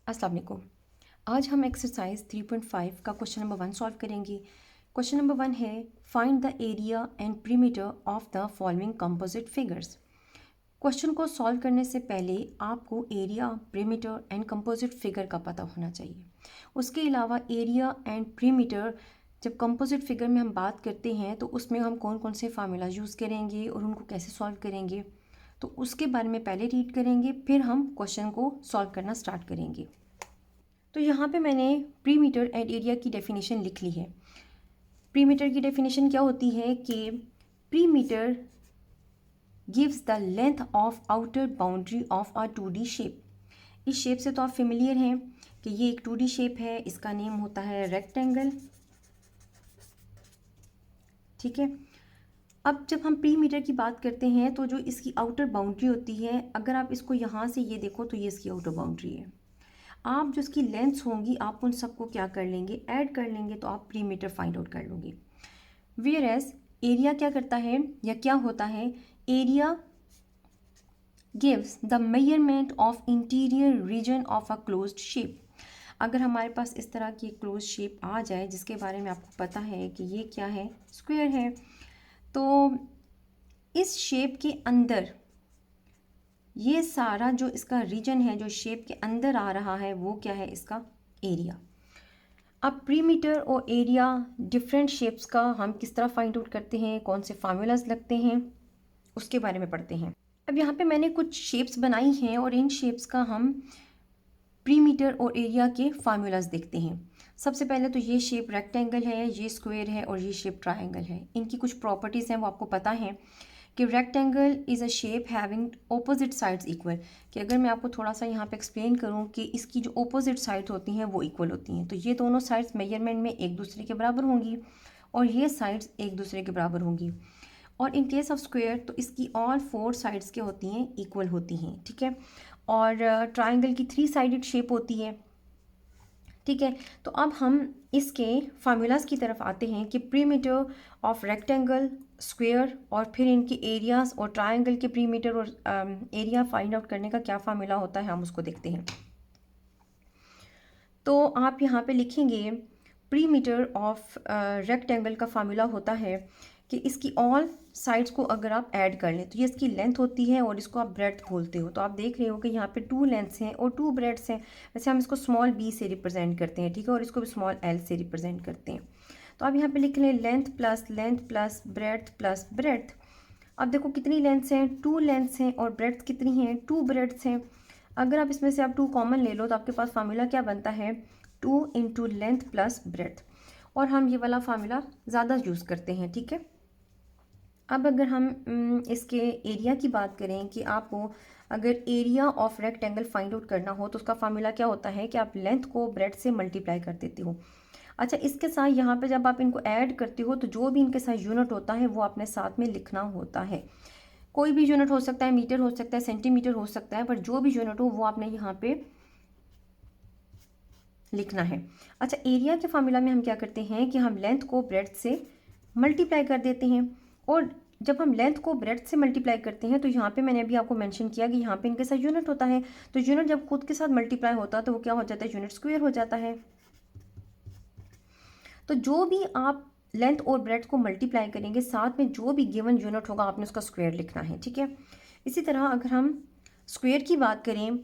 अस्सलाम वालेकुम। आज हम एक्सरसाइज 3.5 का क्वेश्चन नंबर 1 सॉल्व करेंगे। क्वेश्चन नंबर 1 है find the area and perimeter of the following composite figures. Question को सॉल्व करने से पहले आपको area, perimeter and composite figure का पता होना चाहिए। उसके अलावा एरिया एंड perimeter जब कंपोजिट फिगर में हम बात करते हैं तो उसमें हम कौन कौन से फार्मूला यूज़ करेंगे और उनको कैसे सॉल्व करेंगे, तो उसके बारे में पहले रीड करेंगे, फिर हम क्वेश्चन को सॉल्व करना स्टार्ट करेंगे। तो यहाँ पे मैंने प्रीमीटर एंड एरिया की डेफिनेशन लिख ली है। प्रीमीटर की डेफिनेशन क्या होती है कि perimeter gives the length of outer boundary of a 2D shape. इस शेप से तो आप फेमिलियर हैं कि ये एक 2D शेप है, इसका नेम होता है रेक्टेंगल। ठीक है। अब जब हम प्रीमीटर की बात करते हैं तो जो इसकी आउटर बाउंड्री होती है, अगर आप इसको यहाँ से ये देखो तो ये इसकी आउटर बाउंड्री है। आप जो इसकी लेंथ्स होंगी आप उन सबको क्या कर लेंगे, ऐड कर लेंगे, तो आप प्रीमीटर फाइंड आउट कर लोगे। वेयर एज एरिया क्या करता है या क्या होता है, area gives the measurement of interior region of a closed shape. अगर हमारे पास इस तरह की क्लोज शेप आ जाए जिसके बारे में आपको पता है कि ये क्या है, स्क्वायर है, तो इस शेप के अंदर ये सारा जो इसका रीजन है, जो शेप के अंदर आ रहा है, वो क्या है, इसका एरिया। अब प्रीमीटर और एरिया डिफरेंट शेप्स का हम किस तरह फाइंड आउट करते हैं, कौन से फार्मूलाज लगते हैं, उसके बारे में पढ़ते हैं। अब यहाँ पे मैंने कुछ शेप्स बनाई हैं और इन शेप्स का हम प्रीमीटर और एरिया के फार्मूलाज देखते हैं। सबसे पहले तो ये शेप रेक्टेंगल है, ये स्क्वायर है और ये शेप ट्रायंगल है। इनकी कुछ प्रॉपर्टीज़ हैं वो आपको पता है कि rectangle is a shape having opposite sides equal. कि अगर मैं आपको थोड़ा सा यहाँ पे एक्सप्लेन करूँ कि इसकी जो ऑपोजिट साइड्स होती हैं वो इक्वल होती हैं, तो ये दोनों साइड्स मेजरमेंट में एक दूसरे के बराबर होंगी और ये साइड्स एक दूसरे के बराबर होंगी। और इन केस ऑफ स्क्वायर तो इसकी ऑल 4 साइड्स क्या होती हैं, इक्वल होती हैं। ठीक है। और ट्राइंगल की 3 साइडेड शेप होती है। ठीक है। तो अब हम इसके फार्मूलाज की तरफ आते हैं कि प्रीमीटर ऑफ रेक्टेंगल, स्क्वायर और फिर इनके एरियाज और ट्रायंगल के प्रीमीटर और एरिया फाइंड आउट करने का क्या फार्मूला होता है, हम उसको देखते हैं। तो आप यहाँ पे लिखेंगे प्रीमीटर ऑफ रेक्टेंगल का फार्मूला होता है कि इसकी ऑल साइड्स को अगर आप ऐड कर लें तो ये इसकी लेंथ होती है और इसको आप ब्रेड्थ बोलते हो। तो आप देख रहे हो कि यहाँ पे 2 लेंथ्स हैं और 2 ब्रेड्थ्स हैं। वैसे हम इसको स्मॉल b से रिप्रेजेंट करते हैं, ठीक है, और इसको भी स्मॉल l से रिप्रेजेंट करते हैं। तो आप यहाँ पे लिख लें लेंथ प्लस ब्रेड्थ। अब देखो कितनी लेंथ्स हैं, 2 लेंथ्स हैं और ब्रेड्थ कितनी हैं, 2 ब्रेड्थ्स हैं। अगर आप इसमें से आप 2 कॉमन ले लो तो आपके पास फार्मूला क्या बनता है, 2 इंटू लेंथ प्लस ब्रेड्थ। और हम ये वाला फार्मूला ज़्यादा यूज़ करते हैं। ठीक है। अब अगर हम इसके एरिया की बात करें कि आपको अगर area of rectangle find out करना हो तो उसका फार्मूला क्या होता है कि आप लेंथ को ब्रेड से मल्टीप्लाई कर देते हो। अच्छा, इसके साथ यहाँ पे जब आप इनको ऐड करते हो तो जो भी इनके साथ यूनिट होता है वो आपने साथ में लिखना होता है। कोई भी यूनिट हो सकता है, मीटर हो सकता है, सेंटीमीटर हो सकता है, पर जो भी यूनिट हो वो आपने यहाँ पे लिखना है। अच्छा, एरिया के फार्मूला में हम क्या करते हैं कि हम लेंथ को ब्रेड्थ से मल्टीप्लाई कर देते हैं। और जब हम लेंथ को ब्रेड्थ से मल्टीप्लाई करते हैं तो यहाँ पे मैंने अभी आपको मेंशन किया कि यहाँ पे इनके साथ यूनिट होता है, तो यूनिट जब खुद के साथ मल्टीप्लाई होता है तो वो क्या हो जाता है, यूनिट स्क्वायर हो जाता है। तो जो भी आप लेंथ और ब्रेड्थ को मल्टीप्लाई करेंगे साथ में जो भी गिवन यूनिट होगा आपने उसका स्क्वायर लिखना है। ठीक है। इसी तरह अगर हम स्क्वायर की बात करें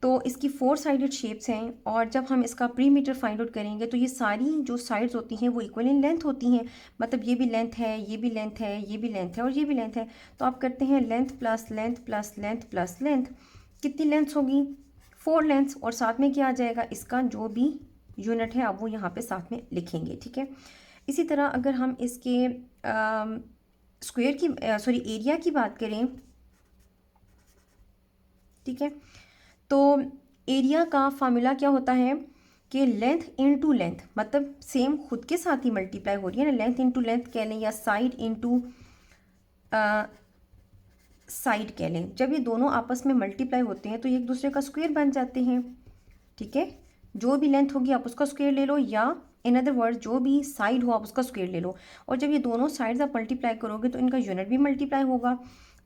तो इसकी 4 साइडेड शेप्स हैं और जब हम इसका प्रीमीटर फाइंड आउट करेंगे तो ये सारी जो साइड्स होती हैं वो इक्वल इन लेंथ होती हैं। मतलब ये भी लेंथ है, ये भी लेंथ है, ये भी लेंथ है और ये भी लेंथ है। तो आप करते हैं length plus length plus length plus length. कितनी लेंथ्स होगी, 4 लेंथ्स, और साथ में क्या आ जाएगा, इसका जो भी यूनिट है आप वो यहाँ पे साथ में लिखेंगे। ठीक है। इसी तरह अगर हम इसके स्क्वायर की एरिया की बात करें, ठीक है, तो एरिया का फार्मूला क्या होता है कि लेंथ इनटू लेंथ, मतलब सेम खुद के साथ ही मल्टीप्लाई हो रही है ना, लेंथ इनटू लेंथ कह लें या साइड इनटू साइड कह लें। जब ये दोनों आपस में मल्टीप्लाई होते हैं तो ये एक दूसरे का स्क्वायर बन जाते हैं। ठीक है। जो भी लेंथ होगी आप उसका स्क्वायर ले लो, या इन अदर वर्ड जो भी साइड हो आप उसका स्क्वायर ले लो। और जब ये दोनों साइड्स आप मल्टीप्लाई करोगे तो इनका यूनिट भी मल्टीप्लाई होगा,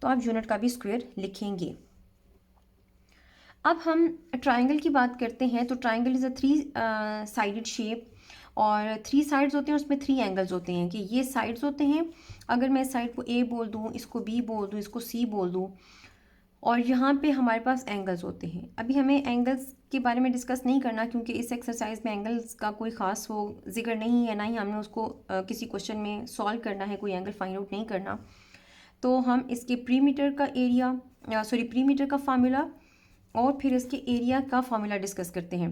तो आप यूनिट का भी स्क्वायर लिखेंगे। अब हम ट्राइंगल की बात करते हैं। तो triangle is a three sided shape, और थ्री साइड्स होते हैं, उसमें थ्री एंगल्स होते हैं कि ये साइड्स होते हैं। अगर मैं इस साइड को ए बोल दूँ, इसको बी बोल दूँ, इसको सी बोल दूँ, और यहाँ पे हमारे पास एंगल्स होते हैं। अभी हमें एंगल्स के बारे में डिस्कस नहीं करना, क्योंकि इस एक्सरसाइज में एंगल्स का कोई ख़ास वो जिक्र नहीं है, ना ही हमने उसको किसी क्वेश्चन में सॉल्व करना है, कोई एंगल फाइंड आउट नहीं करना। तो हम इसके प्रीमीटर का एरिया, सॉरी प्रीमीटर का फार्मूला और फिर इसके एरिया का फार्मूला डिस्कस करते हैं।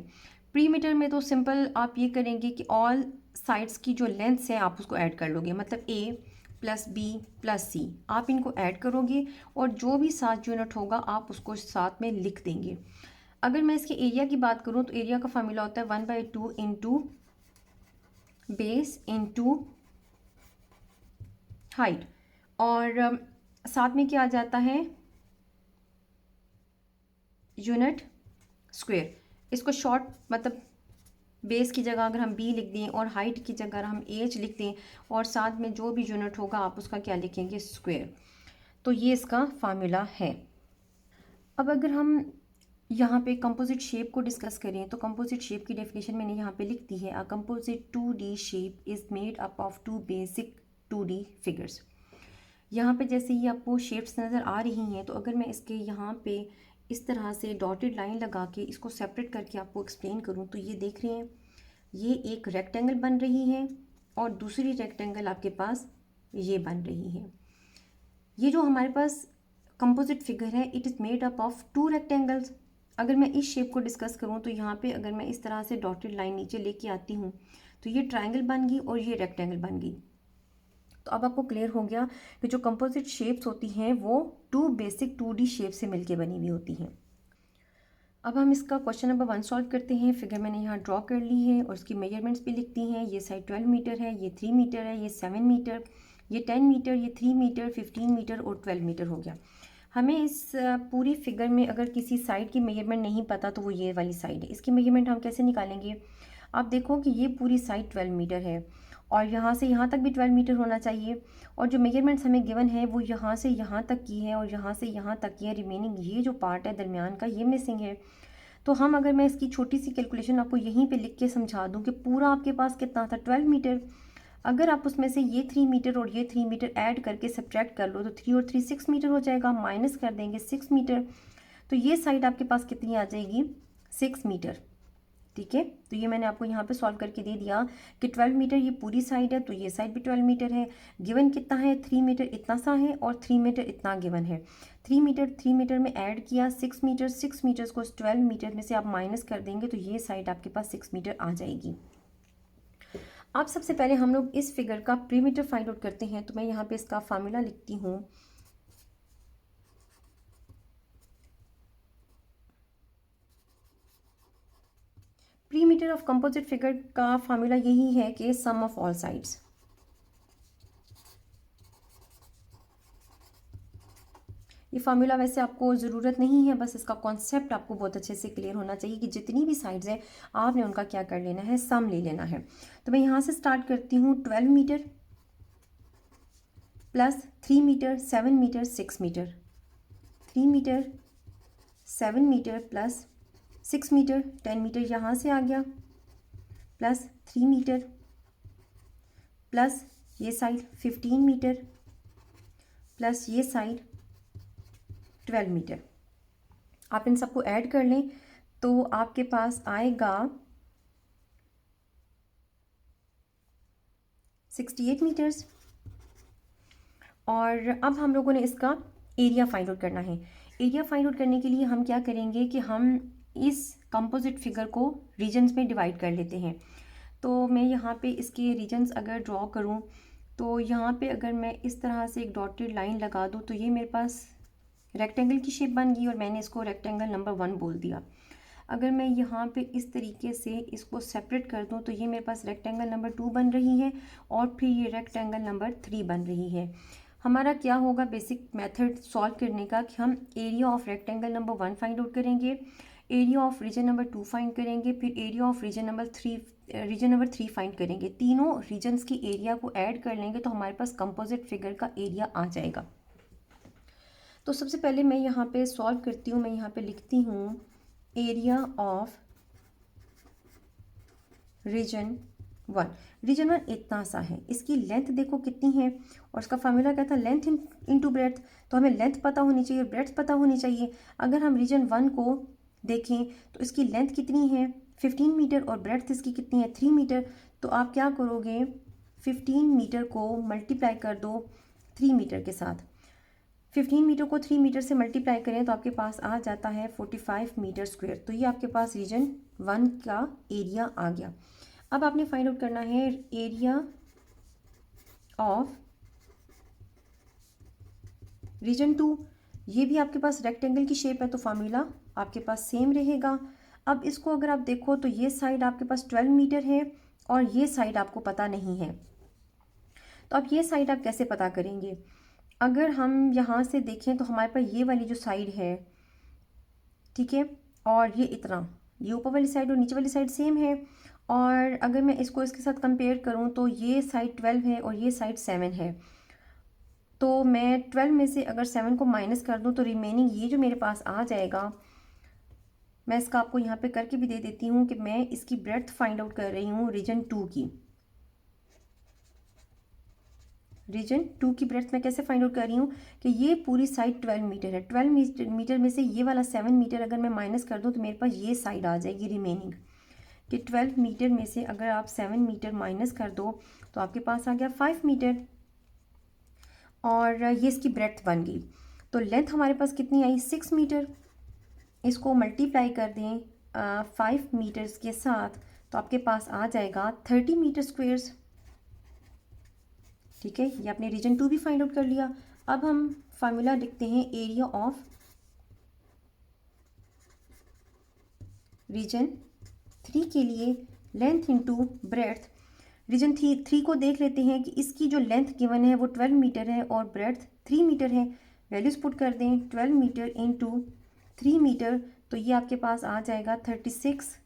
प्रीमीटर में तो सिंपल आप ये करेंगे कि ऑल साइड्स की जो लेंथ्स है आप उसको ऐड कर लोगे, मतलब ए प्लस बी प्लस सी, आप इनको ऐड करोगे और जो भी 7 यूनिट होगा आप उसको साथ में लिख देंगे। अगर मैं इसके एरिया की बात करूँ तो एरिया का फार्मूला होता है 1/2 इंटू बेस इंटू हाइट, और साथ में क्या आ जाता है, यूनिट स्क्वायर। इसको शॉर्ट मतलब बेस की जगह अगर हम बी लिख दें और हाइट की जगह हम एच लिख दें और साथ में जो भी यूनिट होगा आप उसका क्या लिखेंगे, स्क्वायर। तो ये इसका फार्मूला है। अब अगर हम यहाँ पे कंपोजिट शेप को डिस्कस करें तो कंपोजिट शेप की डेफिनेशन मैंने यहाँ पे लिख दी है। A composite 2D shape is made up of two basic 2D figures. यहाँ पे जैसे ही आपको शेप्स नज़र आ रही हैं, तो अगर मैं इसके यहाँ पे इस तरह से डॉटेड लाइन लगा के इसको सेपरेट करके आपको एक्सप्लेन करूँ, तो ये देख रहे हैं, ये एक रेक्टेंगल बन रही है और दूसरी रेक्टेंगल आपके पास ये बन रही है। ये जो हमारे पास कंपोजिट फिगर है, it is made up of to rectangles. अगर मैं इस शेप को डिस्कस करूँ तो यहाँ पे अगर मैं इस तरह से डॉटेड लाइन नीचे लेके आती हूँ तो ये ट्रायंगल बन गई और ये रेक्टेंगल बन गई। तो अब आपको क्लियर हो गया कि जो कंपोजिट शेप्स होती हैं वो टू बेसिक 2D शेप से मिलके बनी हुई होती हैं। अब हम इसका क्वेश्चन नंबर 1 सॉल्व करते हैं। फिगर मैंने यहाँ ड्रॉ कर ली है और उसकी मेजरमेंट्स भी लिख दी हैं। ये साइड 12 मीटर है, ये 3 मीटर है, ये 7 मीटर, ये 10 मीटर, ये 3 मीटर, 15 मीटर और 12 मीटर हो गया। हमें इस पूरी फिगर में अगर किसी साइड की मेजरमेंट नहीं पता तो वो ये वाली साइड है। इसकी मेजरमेंट हम कैसे निकालेंगे, आप देखो कि ये पूरी साइड 12 मीटर है और यहाँ से यहाँ तक भी 12 मीटर होना चाहिए, और जो मेजरमेंट्स हमें गिवन है वो यहाँ से यहाँ तक की है और यहाँ से यहाँ तक की है। रिमेनिंग ये जो पार्ट है दरमियान का, ये मिसिंग है। तो हम अगर मैं इसकी छोटी सी कैलकुलेशन आपको यहीं पे लिख के समझा दूँ कि पूरा आपके पास कितना था, 12 मीटर। अगर आप उसमें से ये 3 मीटर और ये 3 मीटर ऐड करके सब्ट्रैक्ट कर लो तो 3 और 3 6 मीटर हो जाएगा, माइनस कर देंगे 6 मीटर। तो ये साइड आपके पास कितनी आ जाएगी, 6 मीटर। ठीक है, तो ये मैंने आपको यहाँ पे सॉल्व करके दे दिया कि 12 मीटर ये पूरी साइड है, तो ये साइड भी 12 मीटर है। गिवन कितना है, 3 मीटर इतना सा है और 3 मीटर इतना गिवन है। 3 मीटर में ऐड किया 6 मीटर, 6 मीटर्स को 12 मीटर में से आप माइनस कर देंगे तो ये साइड आपके पास 6 मीटर आ जाएगी। अब सबसे पहले हम लोग इस फिगर का प्रीमीटर फाइंड आउट करते हैं। तो मैं यहाँ पे इसका फार्मूला लिखती हूँ। प्रीमीटर ऑफ कंपोजिट फिगर का फार्मूला यही है कि सम ऑफ ऑल साइड्स। ये फार्मूला वैसे आपको ज़रूरत नहीं है, बस इसका कॉन्सेप्ट आपको बहुत अच्छे से क्लियर होना चाहिए कि जितनी भी साइड्स हैं आपने उनका क्या कर लेना है, सम ले लेना है। तो मैं यहाँ से स्टार्ट करती हूँ। 12 meter plus 3 meter, 7 meter, 6 meter, 3 meter, 7 meter plus 6 meter, 10 meter यहाँ से आ गया, प्लस 3 मीटर प्लस ये साइड 15 मीटर प्लस ये साइड 12 मीटर। आप इन सबको ऐड कर लें तो आपके पास आएगा 68 मीटर्स। और अब हम लोगों ने इसका एरिया फाइंड आउट करना है। एरिया फाइंड आउट करने के लिए हम क्या करेंगे कि हम इस कंपोजिट फिगर को रीजन्स में डिवाइड कर लेते हैं। तो मैं यहाँ पे इसके रीजन्स अगर ड्रॉ करूँ तो यहाँ पे अगर मैं इस तरह से एक डॉटेड लाइन लगा दूँ तो ये मेरे पास रेक्टेंगल की शेप बन गई और मैंने इसको रेक्टेंगल नंबर 1 बोल दिया। अगर मैं यहाँ पे इस तरीके से इसको सेपरेट कर दूँ तो ये मेरे पास रेक्टेंगल नंबर 2 बन रही है और फिर ये रेक्टेंगल नंबर 3 बन रही है। हमारा क्या होगा बेसिक मेथड सॉल्व करने का कि हम area of rectangle number 1 find out करेंगे, area of region number 2 find करेंगे, फिर area of region number 3 find करेंगे। तीनों रीजन्स की एरिया को ऐड कर लेंगे तो हमारे पास कंपोजिट फिगर का एरिया आ जाएगा। तो सबसे पहले मैं यहाँ पे सॉल्व करती हूँ। मैं यहाँ पे लिखती हूँ area of region one. Region one इतना सा है, इसकी लेंथ देखो कितनी है, और इसका फार्मूला क्या था, लेंथ इनटू ब्रेड्थ। तो हमें लेंथ पता होनी चाहिए, ब्रेड्थ पता होनी चाहिए। अगर हम रीजन वन को देखें तो इसकी लेंथ कितनी है 15 मीटर और ब्रेड्थ इसकी कितनी है 3 मीटर। तो आप क्या करोगे, 15 मीटर को मल्टीप्लाई कर दो 3 मीटर के साथ। 15 मीटर को 3 मीटर से मल्टीप्लाई करें तो आपके पास आ जाता है 45 मीटर स्क्वायर। तो ये आपके पास रीजन वन का एरिया आ गया। अब आपने फाइंड आउट करना है एरिया ऑफ रीजन टू। ये भी आपके पास रेक्टेंगल की शेप है तो फार्मूला आपके पास सेम रहेगा। अब इसको अगर आप देखो तो ये साइड आपके पास 12 मीटर है और ये साइड आपको पता नहीं है। तो अब ये साइड आप कैसे पता करेंगे, अगर हम यहाँ से देखें तो हमारे पास ये वाली जो साइड है, ठीक है, और ये इतना, ये ऊपर वाली साइड और नीचे वाली साइड सेम है। और अगर मैं इसको इसके साथ कंपेयर करूँ तो ये साइड 12 है और ये साइड 7 है। तो मैं 12 में से अगर 7 को माइनस कर दूँ तो रिमेनिंग ये जो मेरे पास आ जाएगा, मैं इसका आपको यहाँ पे करके भी दे देती हूँ कि मैं इसकी ब्रेड्थ फाइंड आउट कर रही हूँ रीजन टू की। रीजन टू की ब्रेड्थ मैं कैसे फाइंड आउट कर रही हूँ कि ये पूरी साइड 12 मीटर है। 12 मीटर में से ये वाला 7 मीटर अगर मैं माइनस कर दूँ तो मेरे पास ये साइड आ जाएगी रिमेनिंग, कि 12 मीटर में से अगर आप 7 मीटर माइनस कर दो तो आपके पास आ गया 5 मीटर, और ये इसकी ब्रेड्थ बन गई। तो लेंथ हमारे पास कितनी आई 6 मीटर। इसको मल्टीप्लाई कर दें 5 मीटर्स के साथ तो आपके पास आ जाएगा 30 मीटर स्क्वेयर्स। ठीक है, ये आपने रीजन टू भी फाइंड आउट कर लिया। अब हम फार्मूला लिखते हैं एरिया ऑफ रीजन थ्री के लिए, length into breadth. Region three को देख लेते हैं कि इसकी जो लेंथ गिवन है वो 12 मीटर है और ब्रेड्थ 3 मीटर है। वैल्यूज़ पुट कर दें, 12 मीटर इंटू 3 मीटर, तो ये आपके पास आ जाएगा 36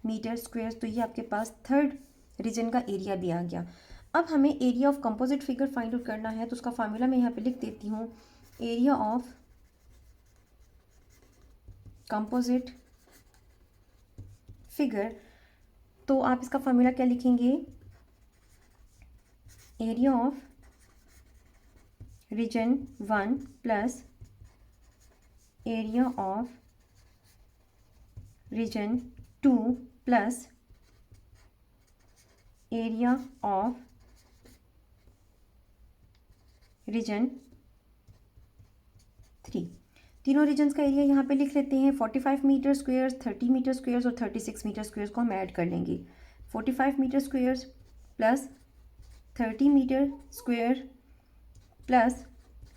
मीटर स्क्वेयर। तो ये आपके पास थर्ड रीजन का एरिया भी आ गया। अब हमें area of composite figure find out करना है, तो उसका फार्मूला मैं यहाँ पे लिख देती हूँ, एरिया ऑफ कंपोजिट फिगर। तो आप इसका फार्मूला क्या लिखेंगे, area of region one plus area of region two plus area of region three. तीनों रीजन्स का एरिया यहाँ पे लिख लेते हैं, 45 मीटर स्क्वेयर्स, 30 मीटर स्क्वेयर्स और 36 मीटर स्क्वेयर्स को हम ऐड कर लेंगे। 45 meter squares plus 30 meter square plus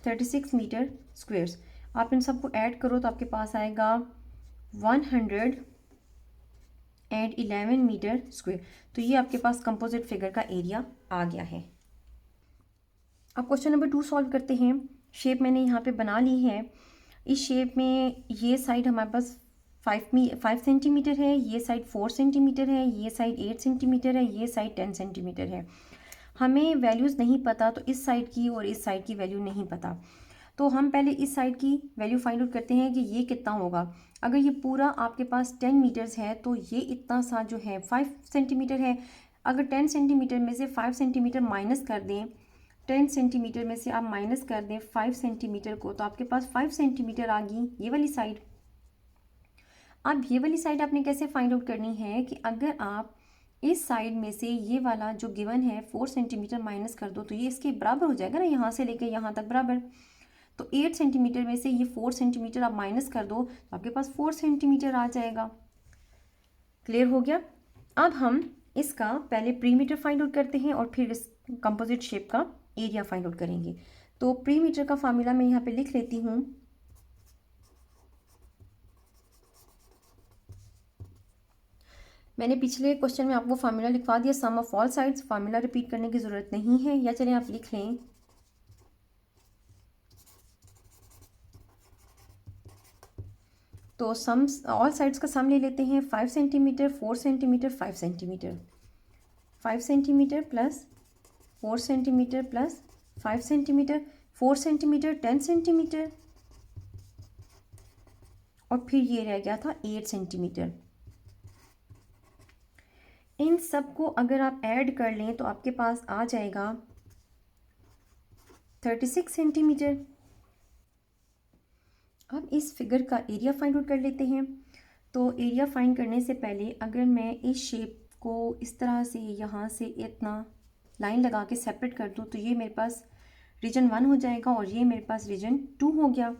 36 meter squares, आप इन सबको ऐड करो तो आपके पास आएगा 111 मीटर स्क्वेयर। तो ये आपके पास कंपोजिट फिगर का एरिया आ गया है। अब क्वेश्चन नंबर 2 सॉल्व करते हैं। शेप मैंने यहाँ पे बना ली है। इस शेप में ये साइड हमारे पास 5 सेंटीमीटर है, ये साइड 4 सेंटीमीटर है, ये साइड 8 सेंटीमीटर है, ये साइड 10 सेंटीमीटर है। हमें वैल्यूज़ नहीं पता, तो इस साइड की और इस साइड की वैल्यू नहीं पता। तो हम पहले इस साइड की वैल्यू फाइंड आउट करते हैं कि ये कितना होगा। अगर ये पूरा आपके पास 10 मीटर्स है तो ये इतना सा जो है 5 सेंटीमीटर है। अगर 10 सेंटीमीटर में से 5 सेंटीमीटर माइनस कर दें, 10 सेंटीमीटर में से आप माइनस कर दें 5 सेंटीमीटर को, तो आपके पास 5 सेंटीमीटर आ गई ये वाली साइड। अब ये वाली साइड आपने कैसे फाइंड आउट करनी है कि अगर आप इस साइड में से ये वाला जो गिवन है 4 सेंटीमीटर माइनस कर दो तो ये इसके बराबर हो जाएगा ना, यहाँ से लेके यहाँ तक बराबर। तो 8 सेंटीमीटर में से ये 4 सेंटीमीटर आप माइनस कर दो तो आपके पास 4 सेंटीमीटर आ जाएगा। क्लियर हो गया। अब हम इसका पहले प्रीमीटर फाइंड आउट करते हैं और फिर इस कंपोजिट शेप का एरिया फाइंड आउट करेंगे। तो प्रीमीटर का फार्मूला मैं यहाँ पे लिख लेती हूँ, मैंने पिछले क्वेश्चन में आपको फार्मूला लिखवा दिया, sum of all sides. Formula repeat करने की ज़रूरत नहीं है, या चलें आप लिख लें। तो सम ऑल साइड्स का सम ले लेते हैं, 5 centimetre 4 centimetre 5 centimetre, 5 centimetre plus 4 centimetre plus 5 centimetre, 4 centimetre 10 centimetre और फिर ये रह गया था 8 सेंटीमीटर। इन सब को अगर आप ऐड कर लें तो आपके पास आ जाएगा 36 सेंटीमीटर। अब इस फिगर का एरिया फाइंड आउट कर लेते हैं। तो एरिया फाइंड करने से पहले अगर मैं इस शेप को इस तरह से यहाँ से इतना लाइन लगा के सेपरेट कर दूँ तो ये मेरे पास रीजन 1 हो जाएगा और ये मेरे पास रीजन 2 हो गया।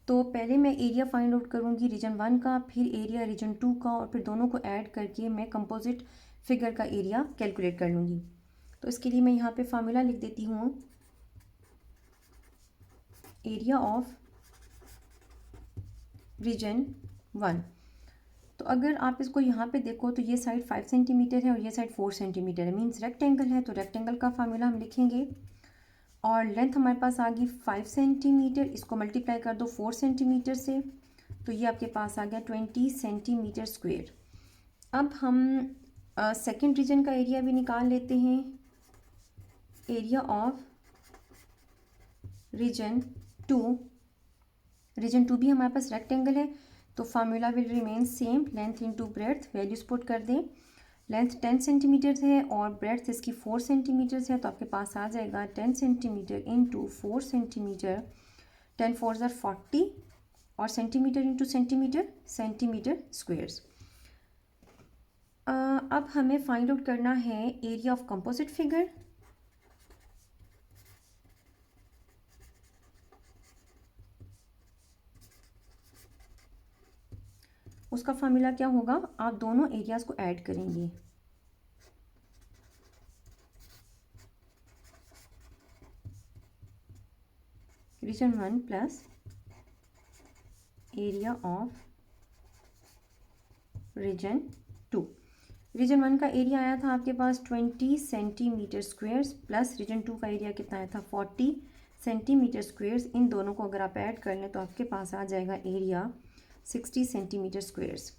तो पहले मैं एरिया फाइंड आउट करूँगी रीजन 1 का, फिर एरिया रीजन 2 का, और फिर दोनों को ऐड करके मैं कंपोजिट फिगर का एरिया कैलकुलेट कर लूँगी। तो इसके लिए मैं यहाँ पे फार्मूला लिख देती हूँ, एरिया ऑफ रीजन 1। तो अगर आप इसको यहाँ पे देखो तो ये साइड 5 सेंटीमीटर है और ये साइड 4 सेंटीमीटर है, मीन्स रेक्टेंगल है। तो रेक्टेंगल का फार्मूला हम लिखेंगे और लेंथ हमारे पास आ गई 5 सेंटीमीटर, इसको मल्टीप्लाई कर दो 4 सेंटीमीटर से तो ये आपके पास आ गया 20 सेंटीमीटर स्क्वेयर। अब हम सेकेंड रीजन का एरिया भी निकाल लेते हैं, एरिया ऑफ रीजन 2। रीजन 2 भी हमारे पास रेक्टेंगल है तो formula will remain same, length into breadth, values put कर दें। लेंथ 10 सेंटीमीटर है और ब्रेड्थ इसकी 4 सेंटीमीटर है तो आपके पास आ जाएगा 10 सेंटीमीटर इंटू 4 सेंटीमीटर, 10 4 ज़र 40 और centimeter into centimeter, centimeter squares. अब हमें फाइंड आउट करना है एरिया ऑफ कंपोजिट फिगर। उसका फार्मूला क्या होगा, आप दोनों एरियाज को ऐड करेंगे। Region 1 plus area of region 2। Region 1 का एरिया आया था आपके पास 20 सेंटीमीटर स्क्वेयर्स प्लस रीजन 2 का एरिया कितना आया था 40 सेंटीमीटर स्क्वेयर्स। इन दोनों को अगर आप ऐड कर लें तो आपके पास आ जाएगा एरिया 60 सेंटीमीटर स्क्वेयर्स।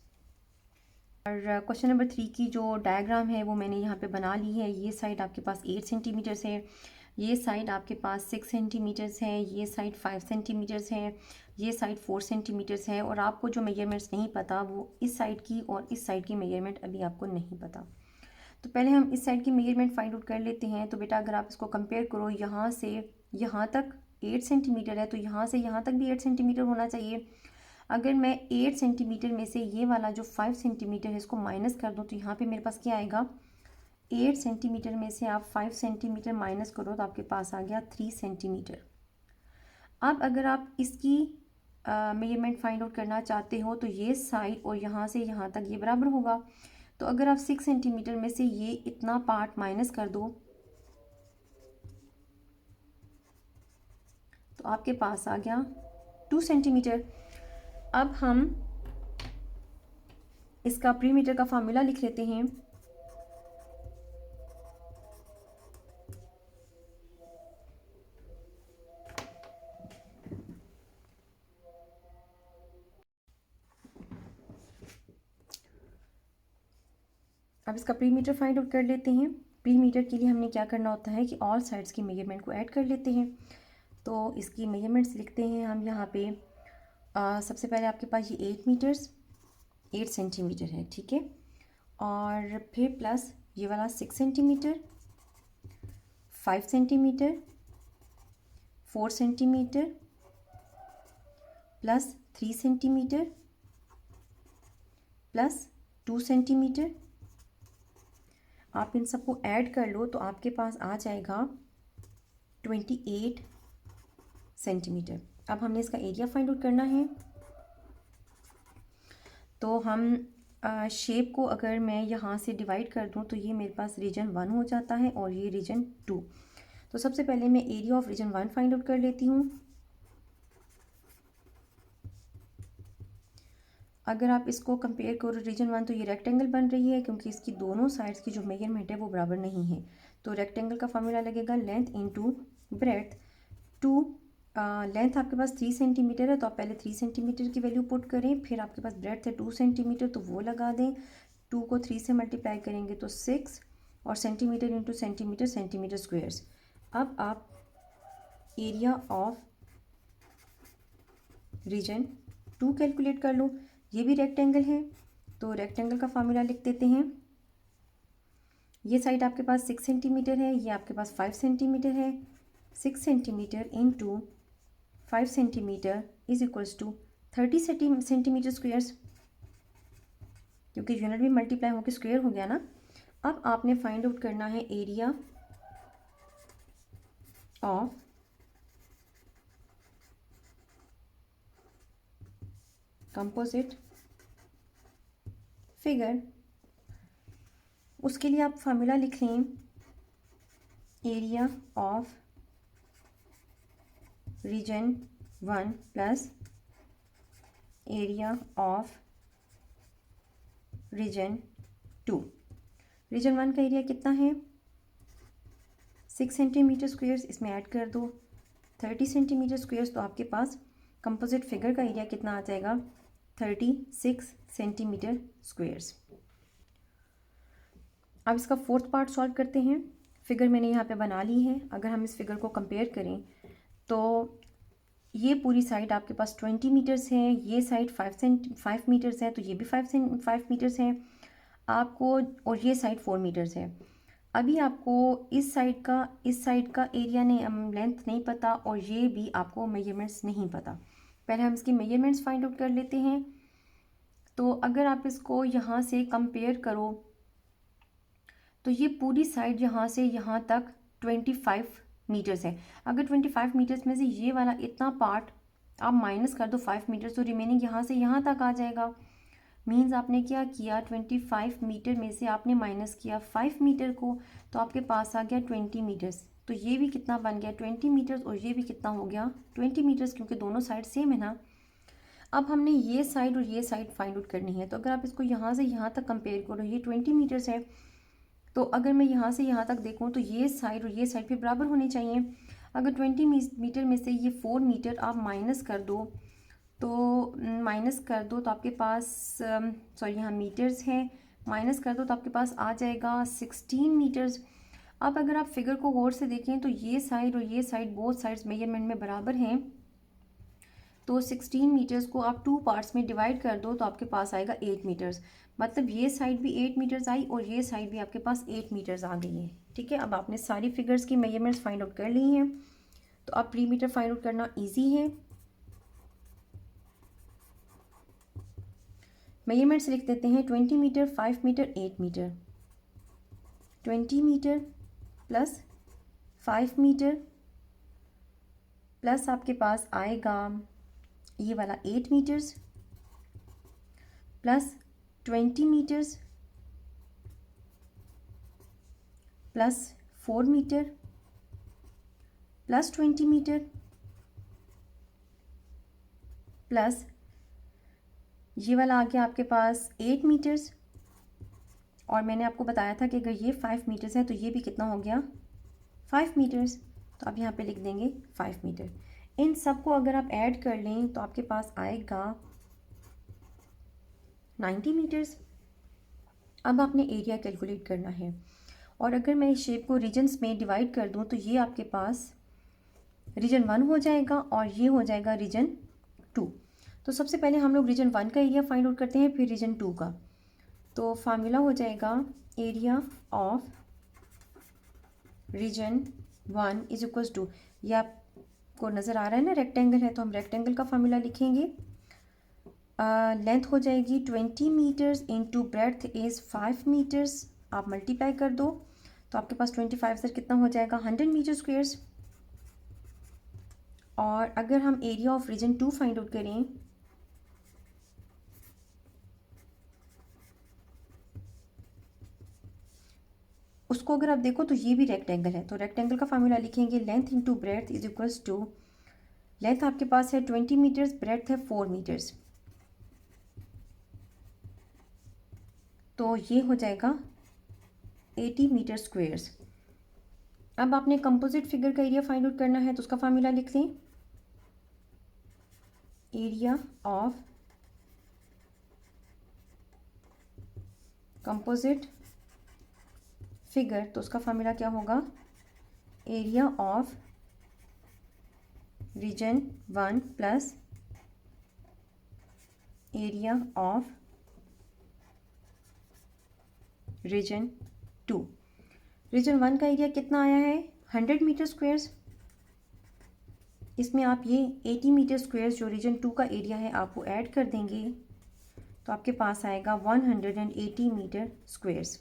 और क्वेश्चन नंबर 3 की जो डायग्राम है वो मैंने यहाँ पे बना ली है। ये साइड आपके पास 8 सेंटीमीटर्स है, ये साइड आपके पास 6 सेंटीमीटर्स है, ये साइड 5 सेंटीमीटर्स है, ये साइड 4 सेंटीमीटर्स है। और आपको जो मेजरमेंट्स नहीं पता वो इस साइड की और इस साइड की मेजरमेंट अभी आपको नहीं पता। तो पहले हम इस साइड की मेजरमेंट फाइंड आउट कर लेते हैं। तो बेटा अगर आप इसको कंपेयर करो, यहाँ से यहाँ तक 8 सेंटीमीटर है तो यहाँ से यहाँ तक भी 8 सेंटीमीटर होना चाहिए। अगर मैं 8 सेंटीमीटर में से ये वाला जो 5 सेंटीमीटर है इसको माइनस कर दूँ तो यहाँ पे मेरे पास क्या आएगा, 8 सेंटीमीटर में से आप 5 सेंटीमीटर माइनस करो तो आपके पास आ गया 3 सेंटीमीटर। अब अगर आप इसकी मेजरमेंट फाइंड आउट करना चाहते हो तो ये साइड और यहाँ से यहाँ तक ये बराबर होगा। तो अगर आप 6 सेंटीमीटर में से ये इतना पार्ट माइनस कर दो तो आपके पास आ गया 2 सेंटीमीटर। अब हम इसका प्रीमीटर का फार्मूला लिख लेते हैं। अब इसका प्रीमीटर फाइंड आउट कर लेते हैं। प्रीमीटर के लिए हमने क्या करना होता है कि ऑल साइड्स की मेजरमेंट को ऐड कर लेते हैं। तो इसकी मेजरमेंट्स लिखते हैं हम यहाँ पे। सबसे पहले आपके पास ये 8 सेंटीमीटर है, ठीक है। और फिर प्लस ये वाला 6 centimetre, 5 centimetre, 4 centimetre plus 3 centimetre plus 2 centimetre. आप इन सबको ऐड कर लो तो आपके पास आ जाएगा 28 सेंटीमीटर। अब हमने इसका एरिया फाइंड आउट करना है। तो हम शेप को अगर मैं यहाँ से डिवाइड कर दूँ तो ये मेरे पास रीजन 1 हो जाता है और ये रीजन 2। तो सबसे पहले मैं area of region 1 find out कर लेती हूँ। अगर आप इसको कंपेयर करो रीजन 1 तो ये रेक्टेंगल बन रही है क्योंकि इसकी दोनों साइड्स की जो मेजरमेंट है वो बराबर नहीं है। तो रेक्टेंगल का फार्मूला लगेगा लेंथ इंटू ब्रेड्थ। लेंथ आपके पास 3 सेंटीमीटर है तो आप पहले 3 सेंटीमीटर की वैल्यू पुट करें, फिर आपके पास ब्रेड्थ है 2 सेंटीमीटर तो वो लगा दें। 2 को 3 से मल्टीप्लाई करेंगे तो 6 और centimeter into centimeter, centimeter squares. अब आप एरिया ऑफ रीजन 2 कैलकुलेट कर लो। ये भी रेक्टेंगल है, तो रेक्टेंगल का फार्मूला लिख देते हैं। ये साइड आपके पास 6 सेंटीमीटर है, ये आपके पास 5 सेंटीमीटर है। 6 centimeter into 5 centimeter is equals to 30 centimeter squares, क्योंकि यूनिट भी मल्टीप्लाई होकर स्क्वेयर हो गया ना। अब आपने फाइंड आउट करना है एरिया ऑफ कंपोजिट फिगर। उसके लिए आप फार्मूला लिख लें, area of region 1 plus area of region 2। Region 1 का एरिया कितना है? 6 सेंटीमीटर स्क्वेयर्स, इसमें ऐड कर दो 30 सेंटीमीटर स्क्वेयर्स, तो आपके पास कंपोजिट फिगर का एरिया कितना आ जाएगा? 36 सेंटीमीटर स्क्वेयर्स। अब इसका फोर्थ पार्ट सॉल्व करते हैं। फिगर मैंने यहाँ पे बना ली है। अगर हम इस फिगर को कंपेयर करें तो ये पूरी साइड आपके पास 20 मीटर्स है, ये साइड 5 मीटर्स है, तो ये भी 5 मीटर्स है आपको, और ये साइड 4 मीटर्स है। अभी आपको इस साइड का एरिया नहीं, लेंथ नहीं पता, और ये भी आपको मेजरमेंट्स नहीं पता। पहले हम इसकी मेजरमेंट्स फाइंड आउट कर लेते हैं। तो अगर आप इसको यहाँ से कंपेयर करो तो ये पूरी साइड यहाँ से यहाँ तक 25 मीटर्स है। अगर 25 मीटर्स में से ये वाला इतना पार्ट आप माइनस कर दो 5 मीटर्स, तो रिमेनिंग यहाँ से यहाँ तक आ जाएगा। मीन्स आपने क्या किया, 25 मीटर में से आपने माइनस किया 5 मीटर को, तो आपके पास आ गया 20 मीटर्स। तो ये भी कितना बन गया 20 मीटर्स, और ये भी कितना हो गया 20 मीटर्स, क्योंकि दोनों साइड सेम है ना। अब हमने ये साइड और ये साइड फाइंड आउट करनी है। तो अगर आप इसको यहाँ से यहाँ तक कंपेयर करो, ये 20 मीटर्स है, तो अगर मैं यहाँ से यहाँ तक देखूँ तो ये साइड और ये साइड भी बराबर होनी चाहिए। अगर 20 मीटर में से ये 4 मीटर आप माइनस कर दो, तो आपके पास सॉरी यहाँ मीटर्स है, माइनस कर दो तो आपके पास आ जाएगा 16 मीटर्स। अब अगर आप फिगर को गौर से देखें तो ये साइड और ये साइड बोथ साइड्स मेजरमेंट में बराबर हैं, तो 16 मीटर्स को आप 2 पार्ट्स में डिवाइड कर दो तो आपके पास आएगा 8 मीटर्स। मतलब ये साइड भी 8 मीटर्स आई और ये साइड भी आपके पास 8 मीटर्स आ गई है। ठीक है, अब आपने सारी फिगर्स की मेजरमेंट्स फाइंड आउट कर ली हैं, तो अब प्रीमीटर फाइंड आउट करना इजी है। मेजरमेंट्स लिख देते हैं, 20 meter, 5 meter, 8 meter. 20 meter plus 5 meter plus आपके पास आएगा ये वाला 8 meters plus 20 meters plus 4 meter plus 20 meter plus ये वाला आ गया आपके पास 8 मीटर्स, और मैंने आपको बताया था कि अगर ये 5 मीटर्स है तो ये भी कितना हो गया 5 मीटर्स, तो आप यहाँ पे लिख देंगे 5 मीटर। इन सब को अगर आप ऐड कर लें तो आपके पास आएगा 90 मीटर्स। अब आपने एरिया कैलकुलेट करना है, और अगर मैं इस शेप को रीजन्स में डिवाइड कर दूं तो ये आपके पास रीजन 1 हो जाएगा और ये हो जाएगा रीजन 2। तो सबसे पहले हम लोग रीजन 1 का एरिया फाइंड आउट करते हैं, फिर रीजन 2 का। तो फार्मूला हो जाएगा area of region 1 is equals to, ये आपको नज़र आ रहा है ना रेक्टेंगल है, तो हम रेक्टेंगल का फार्मूला लिखेंगे। लेंथ हो जाएगी 20 meters into breadth is 5 meters, आप मल्टीप्लाई कर दो तो आपके पास 25 से कितना हो जाएगा 100 मीटर स्क्वेयर्स। और अगर हम area of region 2 find out करें उसको अगर आप देखो तो ये भी रेक्टेंगल है, तो रेक्टेंगल का फार्मूला लिखेंगे length into breadth is equals to, length आपके पास है 20 मीटर्स, ब्रेड्थ है 4 मीटर्स, तो ये हो जाएगा 80 मीटर स्क्वेयर्स। अब आपने कंपोजिट फिगर का एरिया फाइंड आउट करना है, तो उसका फार्मूला लिख लें, एरिया ऑफ कंपोजिट फिगर, तो उसका फार्मूला क्या होगा, area of region 1 plus area of region 2। Region 1 का एरिया कितना आया है 100 मीटर स्क्वेयर्स। इसमें आप ये 80 मीटर स्क्वेयर्स जो रीजन 2 का एरिया है आप वो ऐड कर देंगे तो आपके पास आएगा 180 मीटर स्क्वेयर्स।